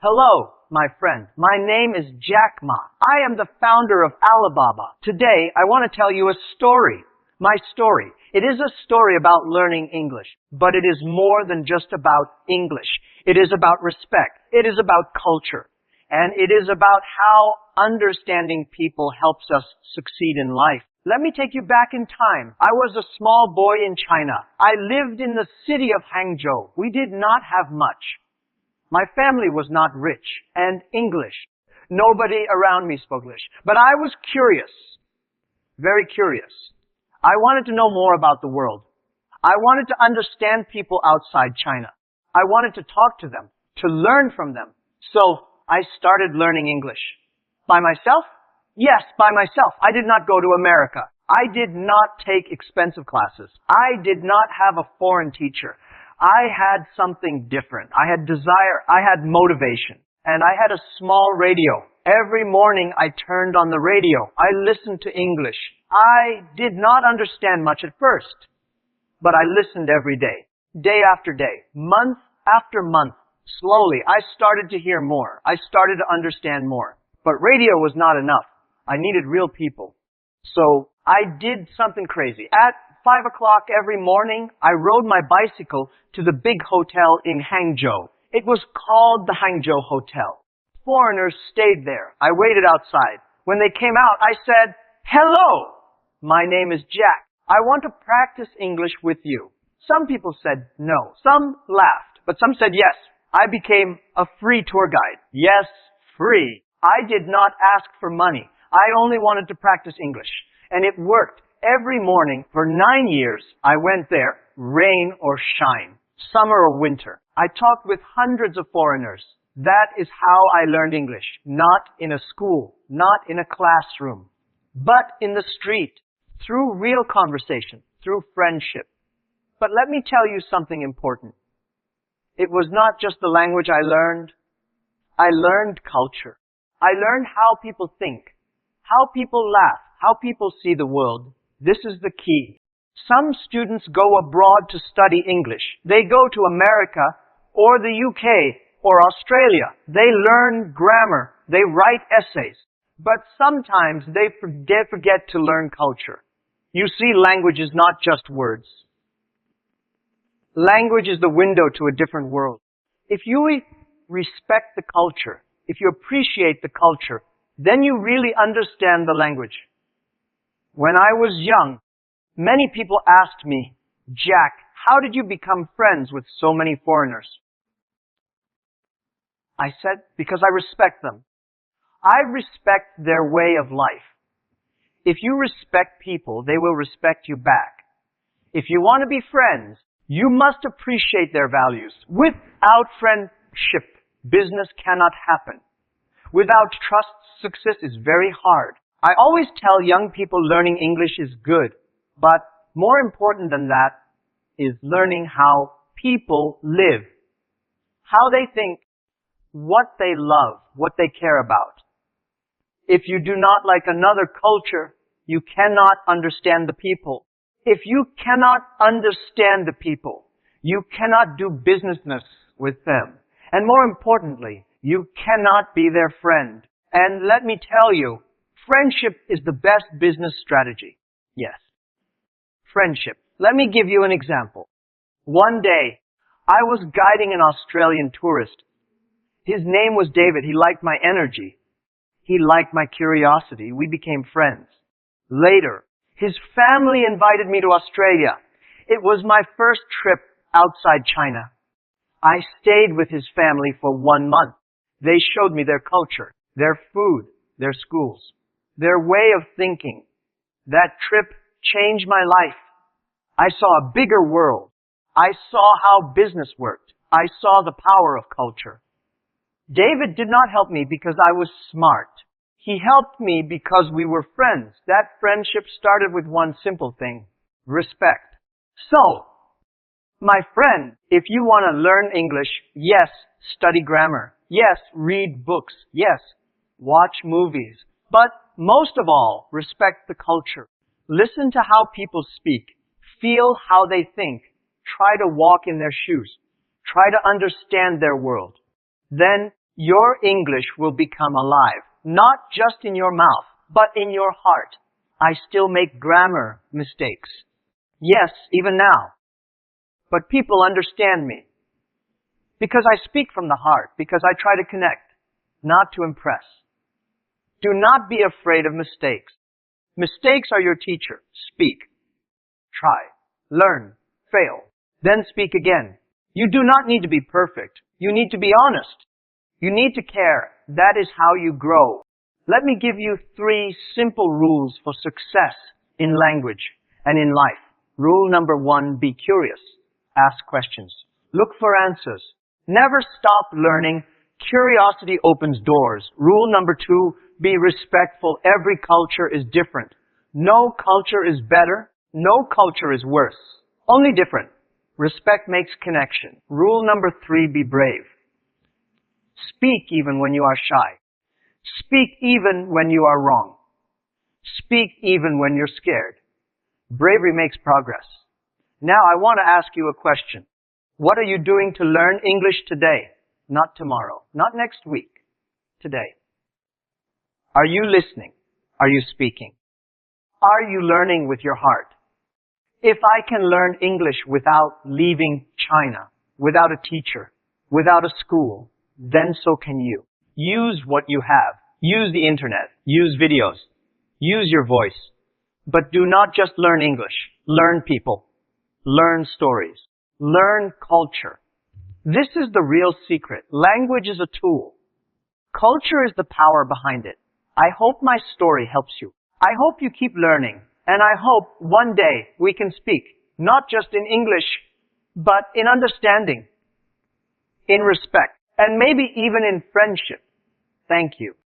Hello, my friend. My name is Jack Ma. I am the founder of Alibaba. Today, I want to tell you a story. My story. It is a story about learning English, but it is more than just about English. It is about respect. It is about culture. And it is about how understanding people helps us succeed in life. Let me take you back in time. I was a small boy in China. I lived in the city of Hangzhou. We did not have much. My family was not rich and English. Nobody around me spoke English. But I was curious. Very curious. I wanted to know more about the world. I wanted to understand people outside China. I wanted to talk to them, to learn from them. So I started learning English. By myself? Yes, by myself. I did not go to America. I did not take expensive classes. I did not have a foreign teacher. I had something different. I had desire. I had motivation. And I had a small radio. Every morning I turned on the radio. I listened to English. I did not understand much at first, but I listened every day, day after day, month after month. Slowly, I started to hear more. I started to understand more. But radio was not enough. I needed real people. So I did something crazy. At 5 o'clock every morning, I rode my bicycle to the big hotel in Hangzhou. It was called the Hangzhou Hotel. Foreigners stayed there. I waited outside. When they came out, I said, "Hello, my name is Jack. I want to practice English with you." Some people said no. Some laughed, but some said yes. I became a free tour guide. Yes, free. I did not ask for money. I only wanted to practice English. And it worked. Every morning for 9 years, I went there, rain or shine, summer or winter. I talked with hundreds of foreigners. That is how I learned English. Not in a school, not in a classroom, but in the street, through real conversation, through friendship. But let me tell you something important. It was not just the language I learned. I learned culture. I learned how people think, how people laugh, how people see the world. This is the key. Some students go abroad to study English. They go to America or the UK or Australia. They learn grammar. They write essays. But sometimes they forget to learn culture. You see, language is not just words. Language is the window to a different world. If you respect the culture, if you appreciate the culture, then you really understand the language. When I was young, many people asked me, "Jack, how did you become friends with so many foreigners?" I said, because I respect them. I respect their way of life. If you respect people, they will respect you back. If you want to be friends, you must appreciate their values. Without friendship, business cannot happen. Without trust, success is very hard. I always tell young people learning English is good, but more important than that is learning how people live, how they think, what they love, what they care about. If you do not like another culture, you cannot understand the people. If you cannot understand the people, you cannot do business with them. And more importantly, you cannot be their friend. And let me tell you, friendship is the best business strategy. Yes. Friendship. Let me give you an example. One day, I was guiding an Australian tourist. His name was David. He liked my energy. He liked my curiosity. We became friends. Later, his family invited me to Australia. It was my first trip outside China. I stayed with his family for 1 month. They showed me their culture, their food, their schools, their way of thinking. That trip changed my life. I saw a bigger world. I saw how business worked. I saw the power of culture. David did not help me because I was smart. He helped me because we were friends. That friendship started with one simple thing: respect. So, my friend, if you want to learn English, yes, study grammar. Yes, read books. Yes, watch movies. But most of all, respect the culture. Listen to how people speak. Feel how they think. Try to walk in their shoes. Try to understand their world. Then your English will become alive, not just in your mouth, but in your heart. I still make grammar mistakes. Yes, even now. But people understand me. Because I speak from the heart, because I try to connect, not to impress. Do not be afraid of mistakes. Mistakes are your teacher. Speak. Try. Learn. Fail. Then speak again. You do not need to be perfect. You need to be honest. You need to care. That is how you grow. Let me give you 3 simple rules for success in language and in life. Rule number 1, be curious. Ask questions. Look for answers. Never stop learning. Curiosity opens doors. Rule number 2, be respectful. Every culture is different. No culture is better. No culture is worse. Only different. Respect makes connection. Rule number 3, be brave. Speak even when you are shy. Speak even when you are wrong. Speak even when you're scared. Bravery makes progress. Now I want to ask you a question. What are you doing to learn English today? Not tomorrow. Not next week. Today. Are you listening? Are you speaking? Are you learning with your heart? If I can learn English without leaving China, without a teacher, without a school, then so can you. Use what you have. Use the internet. Use videos. Use your voice. But do not just learn English. Learn people. Learn stories. Learn culture. This is the real secret. Language is a tool. Culture is the power behind it. I hope my story helps you. I hope you keep learning. And I hope one day we can speak, not just in English, but in understanding, in respect, and maybe even in friendship. Thank you.